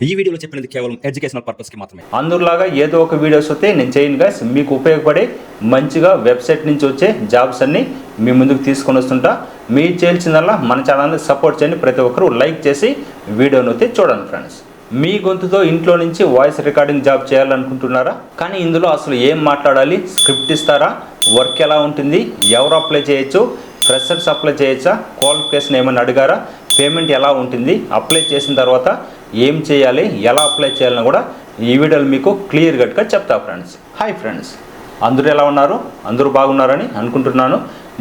ఈ వీడియోలో చెప్పినది కేవలం ఎడ్యుకేషనల్ పర్పస్ కి మాత్రమే. అందరిలాగా ఏదో ఒక వీడియోస్ వస్తే నేను చేయను గైస్. మీకు ఉపయోగపడే మంచిగా వెబ్సైట్ నుంచి వచ్చే జాబ్స్ అన్ని మీ ముందుకు తీసుకొని వస్తుంటా. మీరు చేయాల్సిందల్లా మన ఛానల్ని సపోర్ట్ చేయండి. ప్రతి ఒక్కరు లైక్ చేసి వీడియోని అయితే చూడండి ఫ్రెండ్స్. మీ గొంతుతో ఇంట్లో నుంచి వాయిస్ రికార్డింగ్ జాబ్ చేయాలనుకుంటున్నారా? కానీ ఇందులో అసలు ఏం మాట్లాడాలి, స్క్రిప్ట్ ఇస్తారా, వర్క్ ఎలా ఉంటుంది, ఎవరు అప్లై చేయొచ్చు, ఫ్రెషర్స్ అప్లై చేయొచ్చా, క్వాలిఫికేషన్ ఏమైనా అడిగారా, పేమెంట్ ఎలా ఉంటుంది, అప్లై చేసిన తర్వాత ఏం చేయాలి, ఎలా అప్లై చేయాలని కూడా ఈ వీడియోలో మీకు క్లియర్ కట్గా చెప్తా ఫ్రెండ్స్. హాయ్ ఫ్రెండ్స్, అందరూ ఎలా ఉన్నారు? అందరూ బాగున్నారని అనుకుంటున్నాను.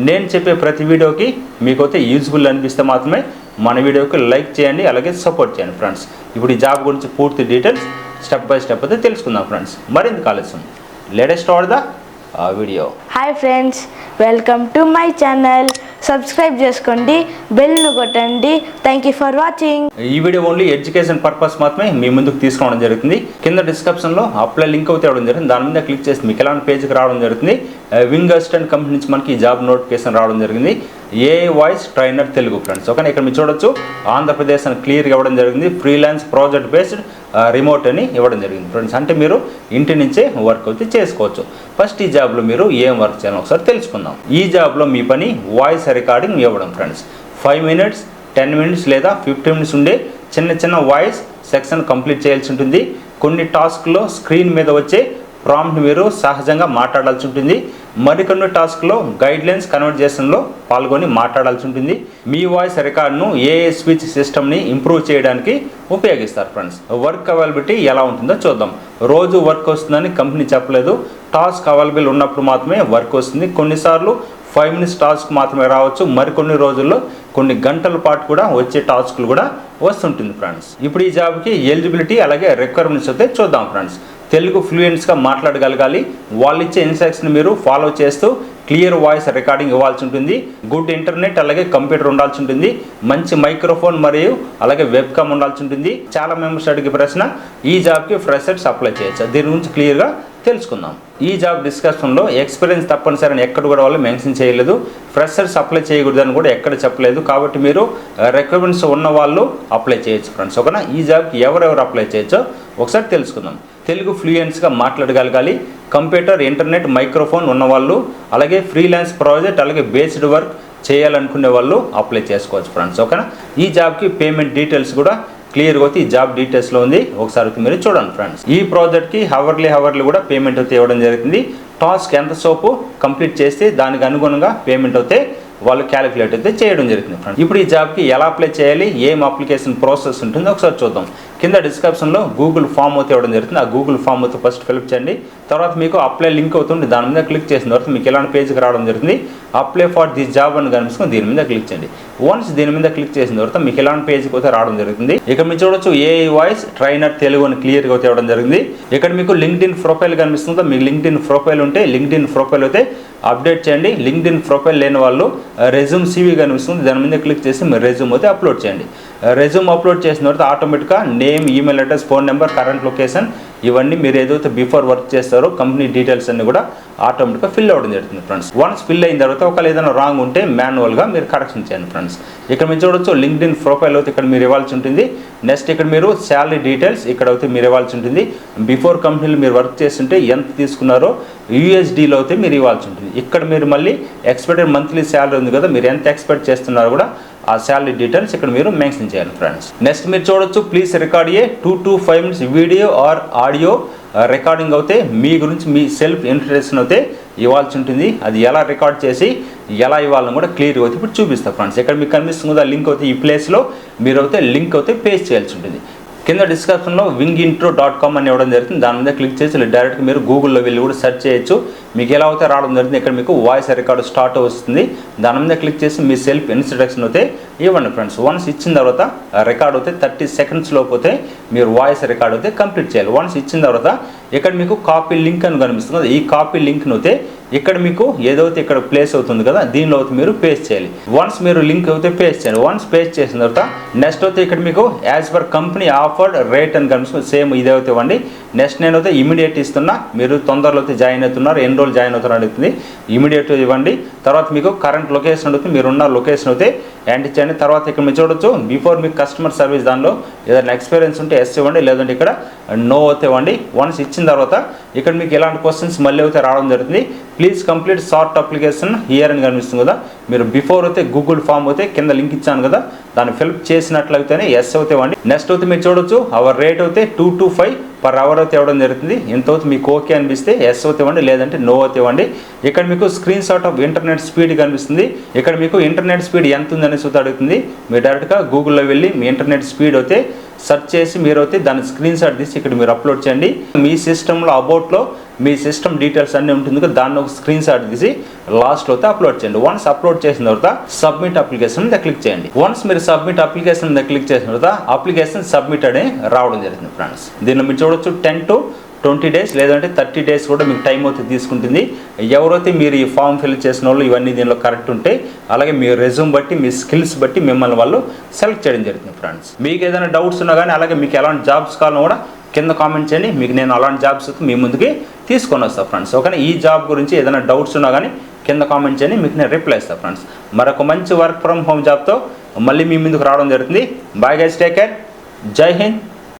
నేను చెప్పే ప్రతి వీడియోకి మీకైతే యూజ్ఫుల్ అనిపిస్తే మాత్రమే మన వీడియోకి లైక్ చేయండి, అలాగే సపోర్ట్ చేయండి ఫ్రెండ్స్. ఇప్పుడు ఈ జాబ్ గురించి పూర్తి డీటెయిల్స్ స్టెప్ బై స్టెప్ అయితే తెలుసుకుందాం ఫ్రెండ్స్. మరింత ఆలస్యం let start the video. Hi friends, welcome to my channel. Subscribe చేసుకోండి, బెల్ను కొట్టండి. Thank you for watching. ఈ వీడియో ఓన్లీ ఎడ్యుకేషన్ పర్పస్ మాత్రమే మీ ముందుకు తీసుకురావడం జరుగుతుంది. కింద డిస్క్రిప్షన్లో అప్లై లింక్ అయితే ఇవ్వడం జరుగుతుంది. దాని మీద క్లిక్ చేసి మీకు ఎలాంటి పేజ్కి రావడం జరుగుతుంది. వింగ్ అసిస్టెంట్ కంపెనీ నుంచి మనకి జాబ్ నోటిఫికేషన్ రావడం జరిగింది. AI voice trainer Telugu friends. Okay, ఇక్కడ మీరు చూడొచ్చు ఆంధ్రప్రదేశ్ అని క్లియర్గా ఇవ్వడం జరిగింది. ఫ్రీలాన్స్ ప్రాజెక్ట్ బేస్డ్ రిమోట్ అని ఇవ్వడం జరిగింది ఫ్రెండ్స్. అంటే మీరు ఇంటి నుంచే వర్క్ అయితే చేసుకోవచ్చు. ఫస్ట్ ఈ జాబ్లో మీరు ఏం వర్క్ చేయాలో ఒకసారి తెలుసుకుందాం. ఈ జాబ్లో మీ పని వాయిస్ రికార్డింగ్ ఇవ్వడం ఫ్రెండ్స్. 5 minutes 10 minutes లేదా 15 minutes ఉండే చిన్న చిన్న వాయిస్ సెక్షన్ కంప్లీట్ చేయాల్సి ఉంటుంది. కొన్ని టాస్క్లో స్క్రీన్ మీద వచ్చే ప్రాంప్ట్ మీరు సహజంగా మాట్లాడాల్సి ఉంటుంది. మరికొన్ని టాస్క్లో గైడ్లైన్స్ కన్వర్జేషన్లో పాల్గొని మాట్లాడాల్సి ఉంటుంది. మీ వాయిస్ రికార్డ్ను ఏఐ స్పీచ్ సిస్టమ్ని ఇంప్రూవ్ చేయడానికి ఉపయోగిస్తారు ఫ్రెండ్స్. వర్క్ అవైలబిలిటీ ఎలా ఉంటుందో చూద్దాం. రోజు వర్క్ వస్తుందని కంపెనీ చెప్పలేదు. టాస్క్ అవైలబుల్ ఉన్నప్పుడు మాత్రమే వర్క్ వస్తుంది. కొన్నిసార్లు 5 minutes టాస్క్ మాత్రమే రావచ్చు. మరికొన్ని రోజుల్లో కొన్ని గంటల పాటు కూడా వచ్చే టాస్క్లు కూడా వస్తుంటుంది ఫ్రెండ్స్. ఇప్పుడు ఈ జాబ్కి ఎలిజిబిలిటీ అలాగే రిక్వైర్మెంట్స్ అయితే చూద్దాం ఫ్రెండ్స్. తెలుగు ఫ్లూయెంట్స్గా మాట్లాడగలగాలి. వాళ్ళు ఇచ్చే ఇన్స్ట్రక్షన్ మీరు ఫాలో చేస్తూ క్లియర్ వాయిస్ రికార్డింగ్ ఇవ్వాల్సి ఉంటుంది. గుడ్ ఇంటర్నెట్ అలాగే కంప్యూటర్ ఉండాల్సి ఉంటుంది. మంచి మైక్రోఫోన్ మరియు అలాగే వెబ్కామ్ ఉండాల్సి ఉంటుంది. చాలా మెంబర్స్ అడిగే ప్రశ్న, ఈ జాబ్కి ఫ్రెషర్స్ అప్లై చేయొచ్చు? దీని గురించి క్లియర్గా తెలుసుకుందాం. ఈ జాబ్ డిస్కషన్లో ఎక్స్పీరియన్స్ తప్పనిసరి అని ఎక్కడ కూడా వాళ్ళు మెన్షన్ చేయలేదు. ఫ్రెషర్స్ అప్లై చేయకూడదని కూడా ఎక్కడ చెప్పలేదు. కాబట్టి మీరు రిక్వైర్మెంట్స్ ఉన్న వాళ్ళు అప్లై చేయొచ్చు ఫ్రెండ్స్. ఓకేనా? ఈ జాబ్కి ఎవరెవరు అప్లై చేయొచ్చో ఒకసారి తెలుసుకుందాం. తెలుగు ఫ్లూయెంట్స్గా మాట్లాడగలగాలి. కంప్యూటర్ ఇంటర్నెట్ మైక్రోఫోన్ ఉన్నవాళ్ళు, అలాగే ఫ్రీలాన్స్ ప్రాజెక్ట్ అలాగే బేస్డ్ వర్క్ చేయాలనుకునే వాళ్ళు అప్లై చేసుకోవచ్చు ఫ్రెండ్స్. ఓకేనా? ఈ జాబ్కి పేమెంట్ డీటెయిల్స్ కూడా క్లియర్గా అయితే ఈ జాబ్ డీటెయిల్స్లో ఉంది. ఒకసారి అయితే మీరు చూడండి ఫ్రెండ్స్. ఈ ప్రాజెక్ట్కి హవర్లీ కూడా పేమెంట్ అయితే ఇవ్వడం జరుగుతుంది. టాస్క్ ఎంత సోపు కంప్లీట్ చేస్తే దానికి అనుగుణంగా పేమెంట్ అయితే వాళ్ళు క్యాలిక్యులేట్ అయితే చేయడం జరుగుతుంది ఫ్రెండ్స్. ఇప్పుడు ఈ జాబ్కి ఎలా అప్లై చేయాలి, ఏం అప్లికేషన్ ప్రాసెస్ ఉంటుందో ఒకసారి చూద్దాం. కింద డిస్క్రిప్షన్లో గూగుల్ ఫామ్ అయితే ఇవ్వడం జరుగుతుంది. ఆ గూగుల్ ఫామ్ అయితే ఫస్ట్ ఫిల్అప్ చేయండి. తర్వాత మీకు అప్లై లింక్ అవుతుంది. దాని మీద క్లిక్ చేసిన తర్వాత మీకు ఎలాంటి పేజ్కి రావడం జరుగుతుంది. అప్లై ఫర్ దిస్ జాబ్ అని కనిపిస్తుంది. దీని మీద క్లిక్ చేయండి. వన్స్ దీని మీద క్లిక్ చేసిన తర్వాత మీకు ఎలాంటి పేజ్కి అయితే రావడం జరుగుతుంది. ఇక్కడ మీరు చూడొచ్చు ఏఐ వాయిస్ ట్రైనర్ తెలుగు అని క్లియర్గా అయితే ఇవ్వడం జరిగింది. ఇక్కడ మీకు లింక్డ్ఇన్ ప్రొఫైల్ కనిపిస్తుంది. మీకు లింక్డ్ఇన్ ప్రొఫైల్ ఉంటే లింక్డ్ఇన్ ప్రొఫైల్ అయితే అప్డేట్ చేయండి. లింక్డ్ఇన్ ప్రొఫైల్ లేని వాళ్ళు రెజ్యూమ్ CV కనిపిస్తుంది. దాని మీద క్లిక్ చేసి మీరు రెజ్యూమ్ అయితే అప్లోడ్ చేయండి. రెజ్యూమ్ అప్లోడ్ చేసిన తర్వాత ఆటోమేటిక్గా name, email address, phone number, current location ఇవన్నీ మీరు ఏదైతే బిఫోర్ వర్క్ చేస్తారో కంపెనీ డీటెయిల్స్ అన్ని కూడా ఆటోమేటిక్గా ఫిల్ అవ్వడం జరుగుతుంది ఫ్రెండ్స్. వన్స్ ఫిల్ అయిన తర్వాత ఒకవేళ ఏదైనా రాంగ్ ఉంటే మాన్యువల్గా మీరు కరెక్షన్ చేయండి ఫ్రెండ్స్. ఇక్కడ మీరు చూడొచ్చు లింక్డ్ఇన్ ప్రొఫైల్ అయితే ఇక్కడ మీరు ఇవ్వాల్సి ఉంటుంది. నెక్స్ట్ ఇక్కడ మీరు శాలరీ డీటెయిల్స్ ఇక్కడ అయితే మీరు ఇవ్వాల్సి ఉంటుంది. బిఫోర్ కంపెనీలో మీరు వర్క్ చేస్తుంటే ఎంత తీసుకున్నారో USDలో అయితే మీరు ఇవ్వాల్సి ఉంటుంది. ఇక్కడ మీరు మళ్ళీ ఎక్స్పెక్టెడ్ మంత్లీ శాలరీ ఉంది కదా, మీరు ఎంత ఎక్స్పెక్ట్ చేస్తున్నారో కూడా ఆ శాలరీ డీటెయిల్స్ ఇక్కడ మీరు మెన్షన్ చేయాలి ఫ్రెండ్స్. నెక్స్ట్ మీరు చూడొచ్చు please record 2 to 5 minutes video or audio recording అయితే మీ గురించి మీ సెల్ఫ్ ఇంట్రడక్షన్ అయితే ఇవ్వాల్సి ఉంటుంది. అది ఎలా రికార్డ్ చేసి ఎలా ఇవ్వాలని కూడా క్లియర్గా అయితే ఇప్పుడు చూపిస్తాను ఫ్రెండ్స్. ఇక్కడ మీకు కనిపిస్తుంది కదా లింక్ అయితే ఈ ప్లేస్లో మీరు అయితే లింక్ అయితే పేస్ట్ చేయాల్సి ఉంటుంది. కింద డిస్క్రిప్షన్లో wingintro.com అని ఇవ్వడం జరుగుతుంది. దాని మీద క్లిక్ చేసి డైరెక్ట్గా మీరు గూగుల్లో వెళ్ళి కూడా సెర్చ్ చేయొచ్చు. మీకు ఎలా అయితే రావడం జరుగుతుంది. ఇక్కడ మీకు వాయిస్ రికార్డు స్టార్ట్ వస్తుంది. దాని మీద క్లిక్ చేసి మీ సెల్ఫ్ ఇంట్రడక్షన్ అయితే ఇవ్వండి ఫ్రెండ్స్. వన్స్ ఇచ్చిన తర్వాత రికార్డ్ అయితే 30 seconds లోపు అయితే మీరు వాయిస్ రికార్డ్ అయితే కంప్లీట్ చేయాలి. వన్స్ ఇచ్చిన తర్వాత ఇక్కడ మీకు కాపీ లింక్ అని కనిపిస్తుంది కదా, ఈ కాపీ లింక్ నొతే ఇక్కడ మీకు ఏదైతే ఇక్కడ ప్లేస్ అవుతుంది కదా దీనిలో అయితే మీరు పేస్ట్ చేయాలి. వన్స్ మీరు లింక్ అయితే పేస్ట్ చేయాలి. వన్స్ పేస్ట్ చేసిన తర్వాత నెక్స్ట్ అయితే ఇక్కడ మీకు as per company offered rate అని కనిపిస్తుంది. సేమ్ ఇదే అయితే ఇవ్వండి. నెక్స్ట్ నేనైతే ఇమీడియట్ ఇస్తున్నా, మీరు తొందరలో అయితే జాయిన్ అవుతున్నారు, ఎన్ని రోజులు జాయిన్ అవుతారు అడుగుతుంది. ఇమీడియట్ ఇవ్వండి. తర్వాత మీకు కరెంట్ లొకేషన్ అడుగుతుంది, మీరున్న లొకేషన్ అయితే ఎంటర్ చేయండి. తర్వాత ఇక్కడ మీరు చూడొచ్చు బిఫోర్ మీకు కస్టమర్ సర్వీస్ దానిలో ఏదైనా ఎక్స్పీరియన్స్ ఉంటే ఎస్ ఇవ్వండి, లేదంటే ఇక్కడ నో అయితే ఇవ్వండి. వన్స్ ఇచ్చిన తర్వాత ఇక్కడ మీకు ఇలాంటి క్వశ్చన్స్ మళ్ళీ అయితే రావడం జరుగుతుంది. Please complete short application here అని కనిపిస్తుంది కదా, మీరు బిఫోర్ అయితే గూగుల్ ఫామ్ అయితే కింద లింక్ ఇచ్చాను కదా దాన్ని ఫిల్అప్ చేసినట్లయితేనే ఎస్ అయితే ఇవ్వండి. నెక్స్ట్ అయితే మీరు చూడొచ్చు అవర్ రేట్ అయితే 2 to 5 పర్ అవర్ అయితే ఇవ్వడం జరుగుతుంది. ఎంత అవుతుంది మీకు ఓకే అనిపిస్తే ఎస్ అయితే ఇవ్వండి, లేదంటే నో అయితే ఇవ్వండి. ఇక్కడ మీకు screen shot of internet speed కనిపిస్తుంది. ఇక్కడ మీకు ఇంటర్నెట్ స్పీడ్ ఎంత ఉందనేసి అడుగుతుంది. మీరు డైరెక్ట్గా గూగుల్లో వెళ్ళి మీ ఇంటర్నెట్ స్పీడ్ అయితే సెర్చ్ చేసి మీరు అయితే దాని స్క్రీన్ షాట్ తీసి ఇక్కడ మీరు అప్లోడ్ చేయండి. మీ సిస్టంలో అబౌట్లో మీ సిస్టమ్ డీటెయిల్స్ అన్నీ ఉంటుంది కదా దాన్ని ఒక స్క్రీన్ షాట్ తీసి లాస్ట్లో అయితే అప్లోడ్ చేయండి. వన్స్ అప్లోడ్ చేసిన తర్వాత సబ్మిట్ అప్లికేషన్ మీద క్లిక్ చేయండి. వన్స్ మీరు సబ్మిట్ అప్లికేషన్ మీద క్లిక్ చేసిన తర్వాత అప్లికేషన్ సబ్మిట్ అని రావడం జరుగుతుంది ఫ్రెండ్స్. దీనిలో మీరు చూడొచ్చు 10 to 20 days లేదంటే 30 days కూడా మీకు టైం అయితే తీసుకుంటుంది. ఎవరైతే మీరు ఈ ఫామ్ ఫిల్ చేసిన వాళ్ళు ఇవన్నీ దీనిలో కరెక్ట్ ఉంటే అలాగే మీ రెజ్యూమ్ బట్టి మీ స్కిల్స్ బట్టి మిమ్మల్ని వాళ్ళు సెలెక్ట్ చేయడం జరుగుతుంది ఫ్రెండ్స్. మీకు ఏదైనా డౌట్స్ ఉన్నా కానీ అలాగే మీకు ఎలాంటి జాబ్స్ కావాలన్నా కూడా కింద కామెంట్ చేయండి. మీకు నేను అలాంటి జాబ్స్ మీ ముందుకి తీసుకొని వస్తాను ఫ్రెండ్స్. ఓకే, ఈ జాబ్ గురించి ఏదైనా డౌట్స్ ఉన్నా కానీ కింద కామెంట్ చేయండి, మీకు నేను రిప్లై ఇస్తాను ఫ్రెండ్స్. మరొక మంచి వర్క్ ఫ్రమ్ హోమ్ జాబ్తో మళ్ళీ మీ ముందుకు రావడం జరుగుతుంది. బాయ్ గైస్, టేక్ కేర్, జై హింద్.